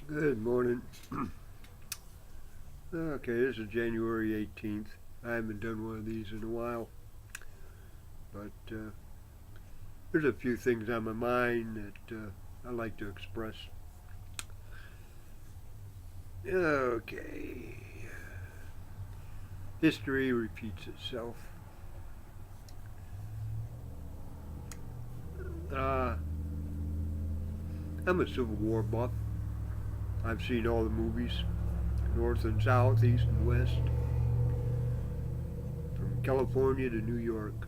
Good morning. Okay, this is January 18th. I haven't done one of these in a while, but there's a few things on my mind that I like to express. Okay, history repeats itself. Uh, I'm a Civil War buff. I've seen all the movies, North and South, East and West, from California to New York.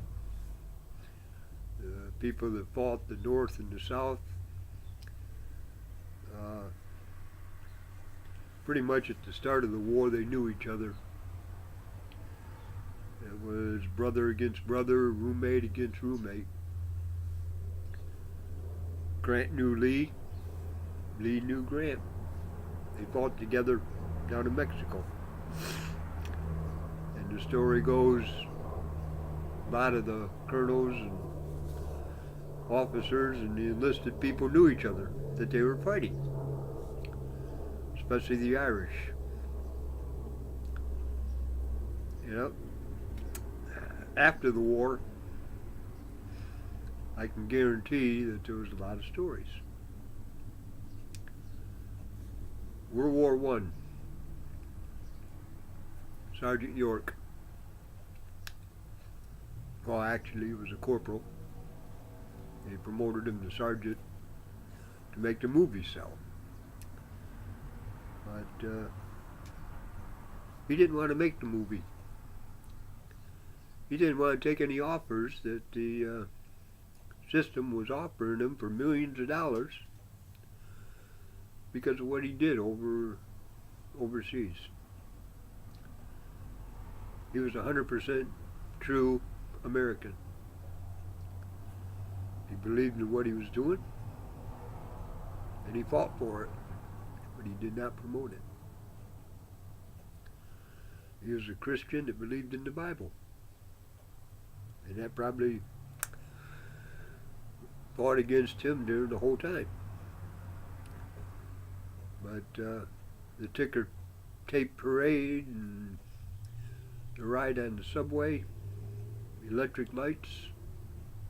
The people that fought the North and the South, uh, pretty much at the start of the war, they knew each other. It was brother against brother, roommate against roommate. Grant knew Lee, Lee knew Grant. They fought together down in Mexico. And the story goes a lot of the colonels and officers and the enlisted people knew each other, that they were fighting, especially the Irish. You know, after the war, I can guarantee that there was a lot of stories. World War One, Sergeant York. Well, actually, he was a corporal. They promoted him to sergeant to make the movie sell. But he didn't want to make the movie. He didn't want to take any offers that the system was offering him for millions of dollars because of what he did overseas. He was 100% true American. He believed in what he was doing, and he fought for it, but he did not promote it. He was a Christian that believed in the Bible, and that probably fought against him during the whole time. But the ticker tape parade and the ride on the subway, electric lights,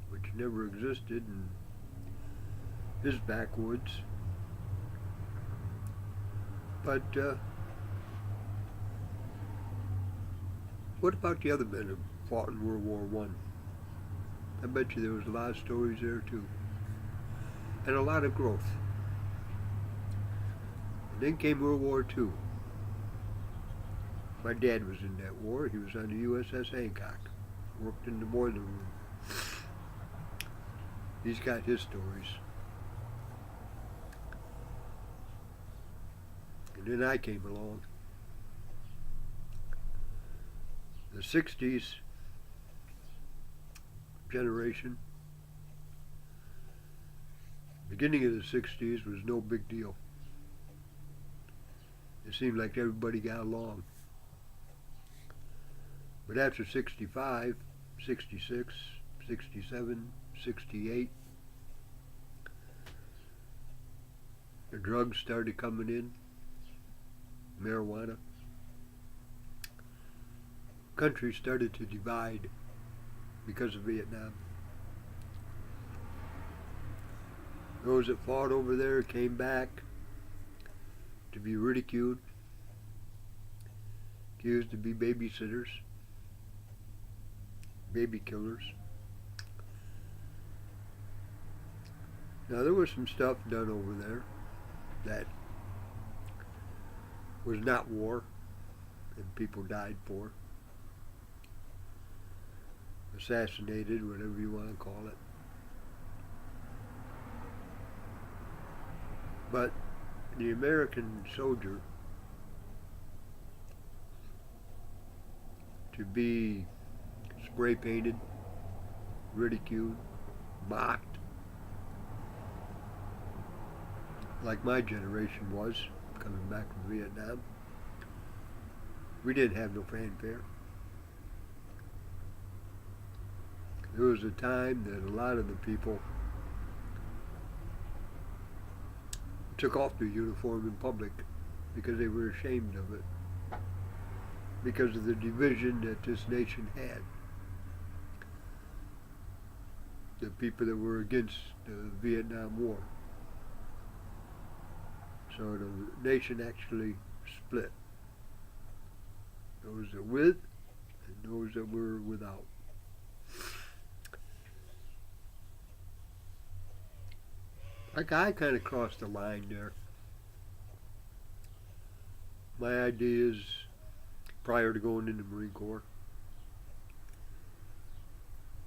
which never existed in his backwoods. But what about the other men who fought in World War One? I bet you there was a lot of stories there too, and a lot of growth. And then came World War Two. My dad was in that war. He was on the USS Hancock, worked in the boiler room. He's got his stories. And then I came along. The 60s generation, beginning of the 60s was no big deal. It seemed like everybody got along. But after 65, 66, 67, 68, the drugs started coming in, marijuana. Countries started to divide because of Vietnam. Those that fought over there came back to be ridiculed, accused to be babysitters, baby killers. Now there was some stuff done over there that was not war and people died for. Assassinated, whatever you want to call it. But the American soldier, to be spray painted, ridiculed, mocked, like my generation was coming back from Vietnam, we didn't have no fanfare. There was a time that a lot of the people took off their uniform in public because they were ashamed of it, because of the division that this nation had. The people that were against the Vietnam War. So the nation actually split. Those that were with and those that were without. Like I kind of crossed the line there. My ideas prior to going into the Marine Corps,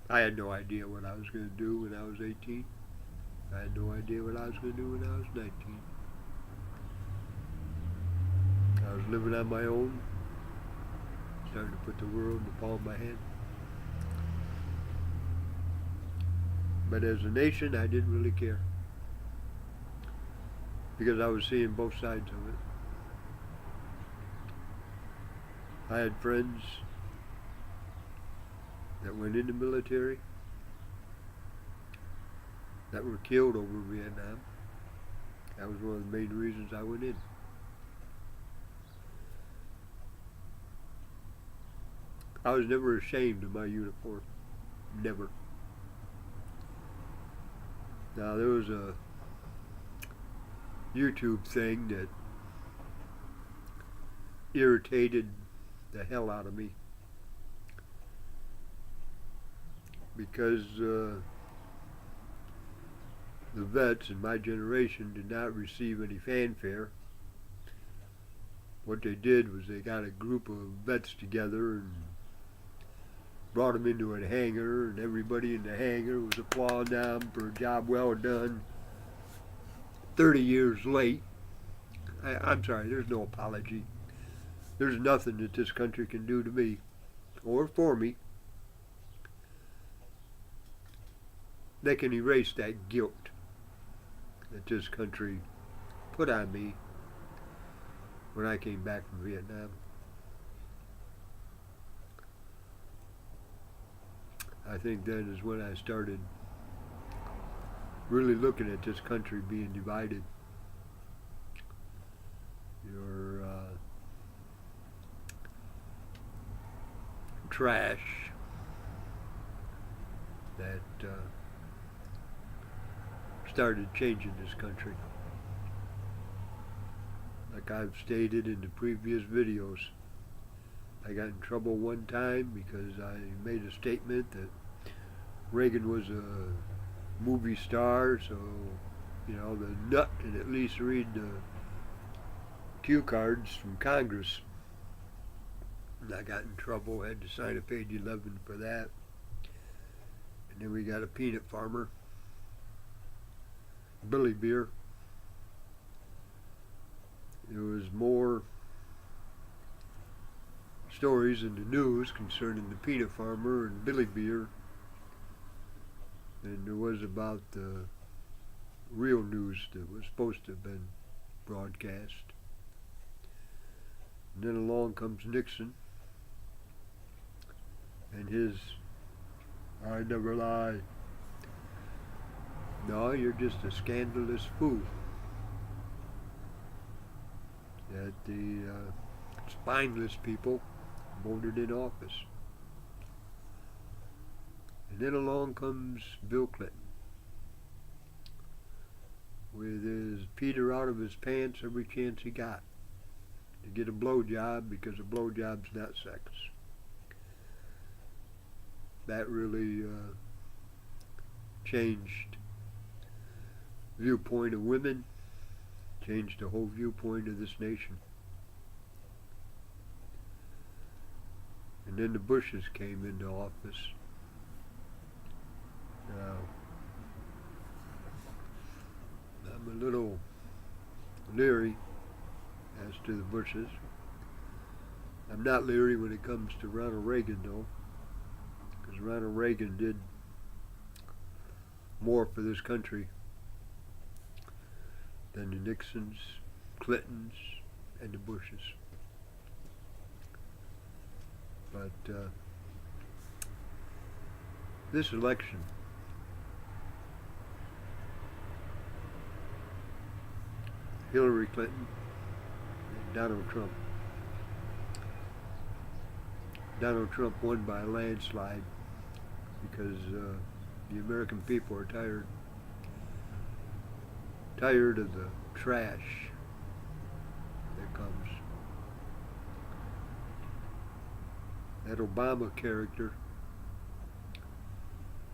I had no idea what I was going to do when I was 18. I had no idea what I was going to do when I was 19. I was living on my own, starting to put the world in the palm of my hand. But as a nation, I didn't really care, because I was seeing both sides of it. I had friends that went in the military that were killed over Vietnam. That was one of the main reasons I went in. I was never ashamed of my uniform. Never. Now, there was a YouTube thing that irritated the hell out of me, because the vets in my generation did not receive any fanfare. What they did was they got a group of vets together and brought them into a hangar, and everybody in the hangar was applauding them for a job well done. 30 years late. I'm sorry, there's no apology. There's nothing that this country can do to me or for me that can erase that guilt that this country put on me when I came back from Vietnam. I think then is when I started really looking at this country being divided. Your trash that started changing this country. Like I've stated in the previous videos, I got in trouble one time because I made a statement that Reagan was a movie star, so, you know, the nut can at least read the cue cards from Congress. And I got in trouble, had to sign a page 11 for that. And then we got a peanut farmer, Billy Beer. There was more stories in the news concerning the peanut farmer and Billy Beer than there was about the real news that was supposed to have been broadcast. And then along comes Nixon and his "I never lie." No, you're just a scandalous fool. That the spineless people voted in office. And then along comes Bill Clinton with his Peter out of his pants every chance he got to get a blowjob, because a blowjob's not sex. That really changed viewpoint of women, changed the whole viewpoint of this nation. And then the Bushes came into office. Now, I'm a little leery as to the Bushes. I'm not leery when it comes to Ronald Reagan, though, because Ronald Reagan did more for this country than the Nixons, Clintons, and the Bushes. But this election, Hillary Clinton and Donald Trump. Donald Trump won by a landslide because the American people are tired of the trash that comes. That Obama character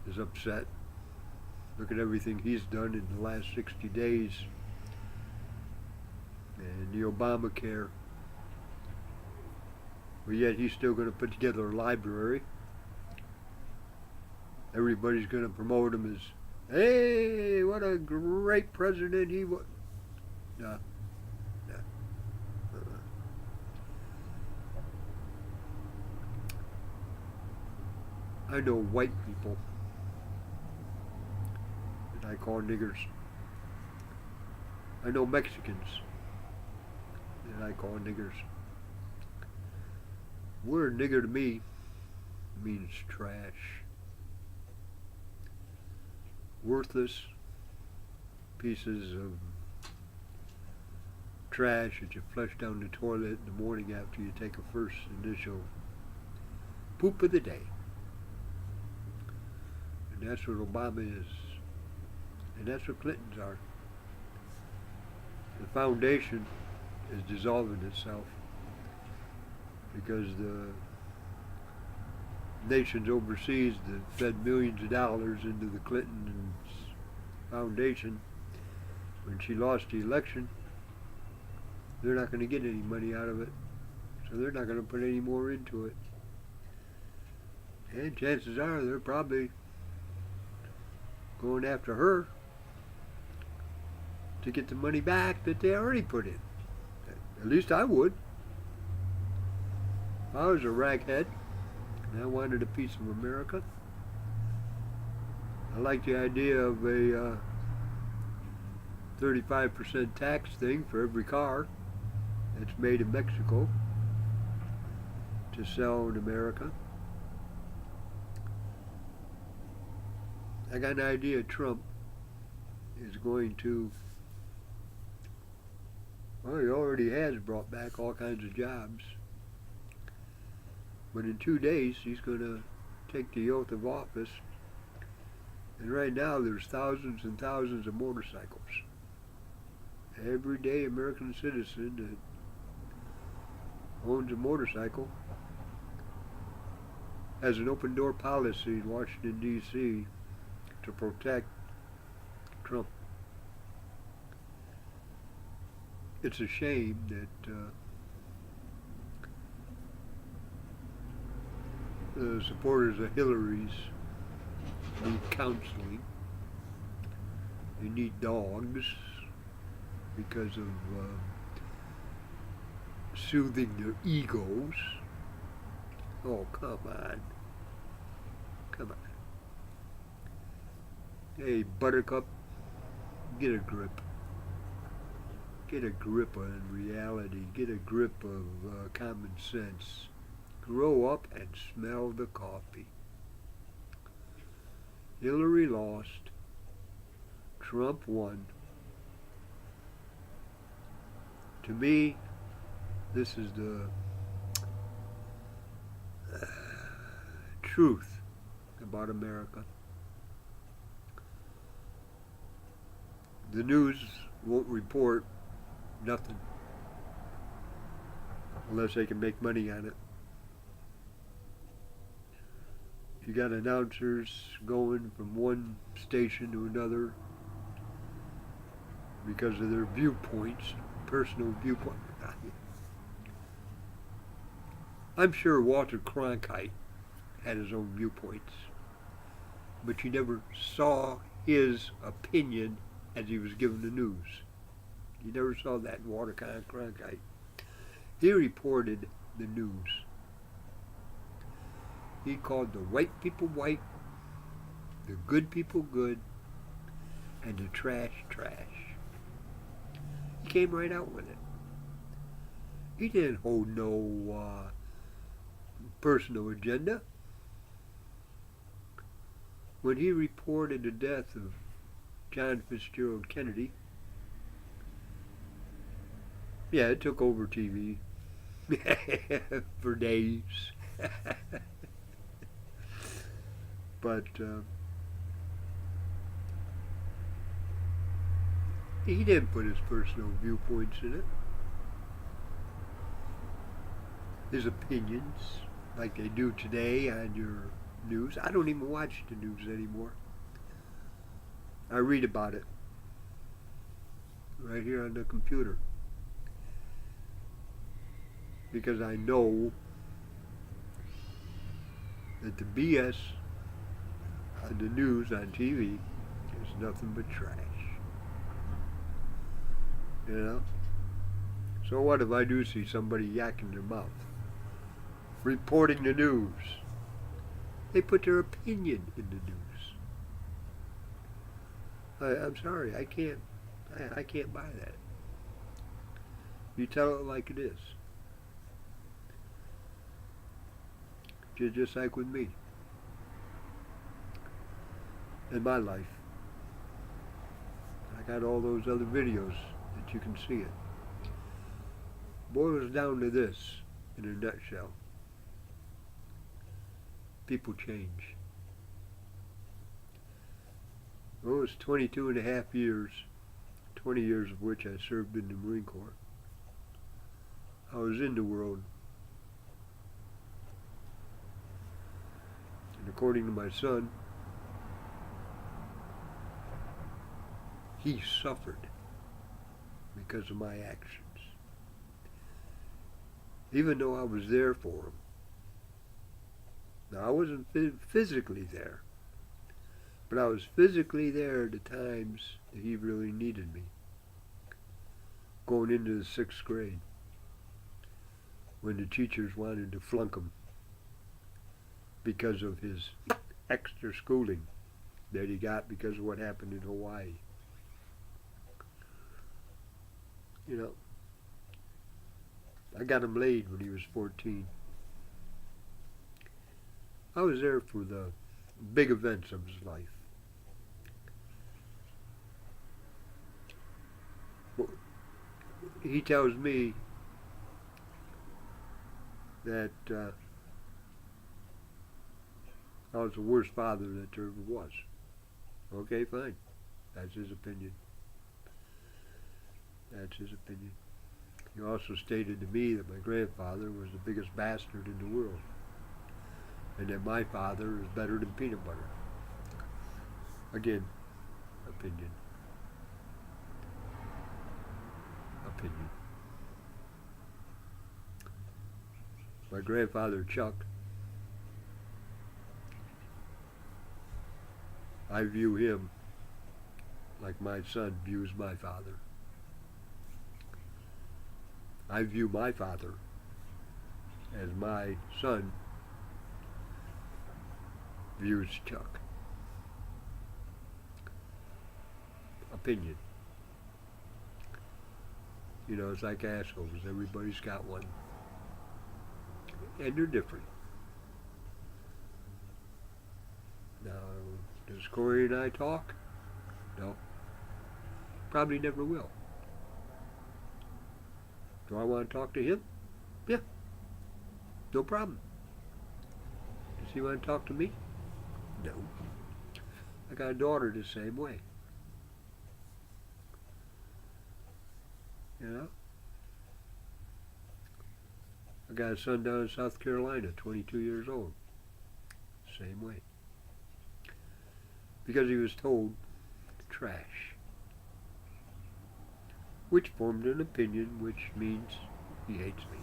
is upset. Look at everything he's done in the last 60 days. And the Obamacare. But yet he's still going to put together a library. Everybody's going to promote him as, hey, what a great president he was. No. No. I know white people that I call niggers. I know Mexicans that I call niggers. Word nigger to me means trash. Worthless pieces of trash that you flush down the toilet in the morning after you take a first initial poop of the day. And that's what Obama is. And that's what Clinton's are. The foundation is dissolving itself because the nations overseas that fed millions of dollars into the Clinton Foundation, when she lost the election, they're not going to get any money out of it. So they're not going to put any more into it. And chances are they're probably going after her to get the money back that they already put in. At least I would. If I was a raghead and I wanted a piece of America, I like the idea of a 35% tax thing for every car that's made in Mexico to sell in America. I got an idea Trump is going to, well, he already has brought back all kinds of jobs. But in 2 days, he's going to take the oath of office. And right now, there's thousands and thousands of motorcycles. Everyday American citizen that owns a motorcycle has an open door policy in Washington, D.C. to protect Trump. It's a shame that the supporters of Hillary's need counseling. They need dogs because of soothing their egos. Oh, come on. Come on. Hey, Buttercup, get a grip. Get a grip on reality. Get a grip of common sense. Grow up and smell the coffee. Hillary lost. Trump won. To me, this is the truth about America. The news won't report nothing unless they can make money on it. You got announcers going from one station to another because of their viewpoints, personal viewpoint. I'm sure Walter Cronkite had his own viewpoints, but you never saw his opinion as he was given the news. You never saw that in Walter Cronkite. He reported the news. He called the white people white, the good people good, and the trash trash. He came right out with it. He didn't hold no personal agenda. When he reported the death of John Fitzgerald Kennedy, Yeah, it took over TV for days. But he didn't put his personal viewpoints in it. His opinions, like they do today on your news. I don't even watch the news anymore. I read about it right here on the computer. Because I know that the BS on the news, on TV, is nothing but trash. You know? So what if I do see somebody yakking their mouth? Reporting the news. They put their opinion in the news. I'm sorry, I can't buy that. You tell it like it is. Just like with me. In my life. I got all those other videos that you can see it. Boils down to this, in a nutshell. People change. Well, it was 22 and a half years, 20 years of which I served in the Marine Corps. I was in the world. And according to my son, he suffered because of my actions. Even though I was there for him. Now, I wasn't physically there, but I was physically there at the times that he really needed me. Going into the 6th grade, when the teachers wanted to flunk him because of his extra schooling that he got because of what happened in Hawaii. You know, I got him laid when he was 14. I was there for the big events of his life. He tells me that I was the worst father that there ever was. Okay, fine. That's his opinion. That's his opinion. He also stated to me that my grandfather was the biggest bastard in the world. And that my father is better than peanut butter. Again, opinion. Opinion. My grandfather, Chuck, I view him like my son views my father. I view my father as my son views Chuck. Opinion. You know, it's like assholes. Everybody's got one. And they're different. Now, does Corey and I talk? No. Probably never will. Do I want to talk to him? Yeah. No problem. Does he want to talk to me? No. I got a daughter the same way. You know? I got a son down in South Carolina, 22 years old. Same way. Because he was told trash. Which formed an opinion, which means he hates me.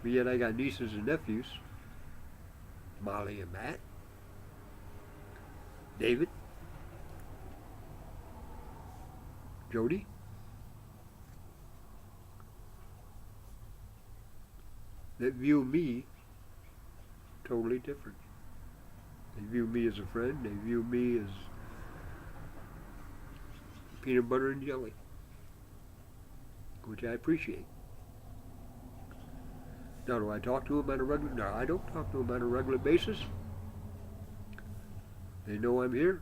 But yet I got nieces and nephews. Molly and Matt. David. Jody. That view me totally different. They view me as a friend. They view me as peanut butter and jelly, which I appreciate. Now, do I talk to them on a regular? No, I don't talk to them on a regular basis. They know I'm here.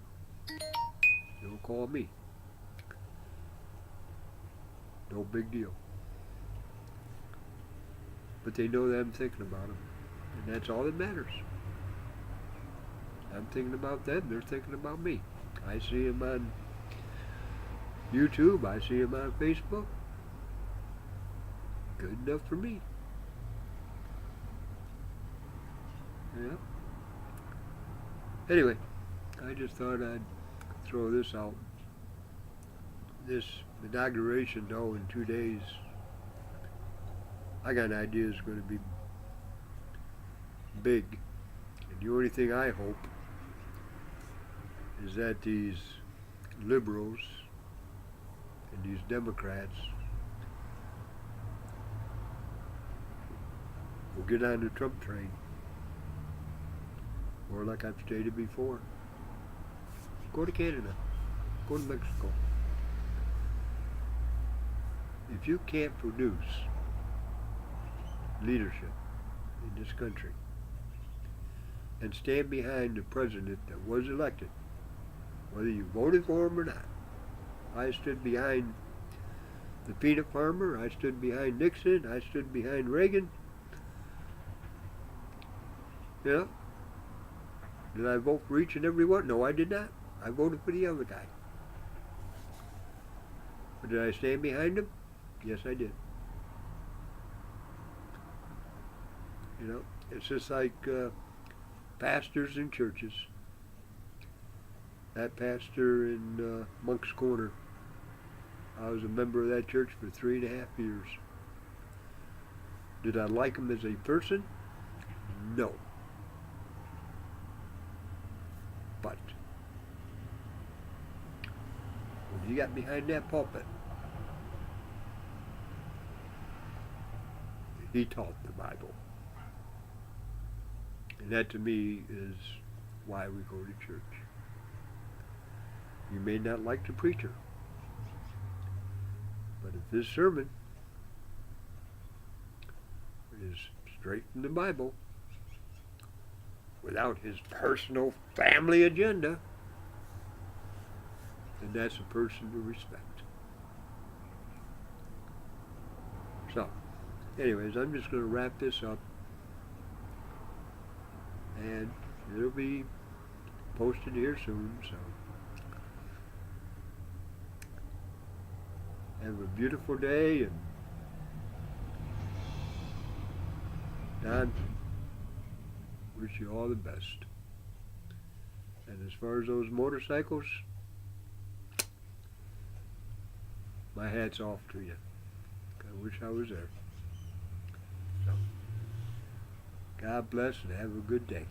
They'll call me. No big deal. But they know that I'm thinking about them. And that's all that matters. I'm thinking about them. They're thinking about me. I see them on YouTube. I see them on Facebook. Good enough for me. Yeah. Anyway, I just thought I'd throw this out. This inauguration, though, in 2 days, I got an idea it's going to be big. And the only thing I hope is that these liberals and these Democrats will get on the Trump train. Or like I've stated before, go to Canada, go to Mexico. If you can't produce leadership in this country and stand behind the president that was elected, whether you voted for him or not. I stood behind the peanut farmer, I stood behind Nixon, I stood behind Reagan. Yeah. Did I vote for each and every one? No, I did not. I voted for the other guy. But did I stand behind him? Yes, I did. You know, it's just like pastors in churches. That pastor in Moncks Corner, I was a member of that church for 3.5 years. Did I like him as a person? No. But when he got behind that pulpit, he taught the Bible. And that to me is why we go to church. You may not like the preacher, but if his sermon is straight from the Bible, without his personal family agenda, then that's a person to respect. So, anyways, I'm just going to wrap this up, and it'll be posted here soon, so have a beautiful day, and Don, wish you all the best. And as far as those motorcycles, my hat's off to you. I wish I was there. So, God bless and have a good day.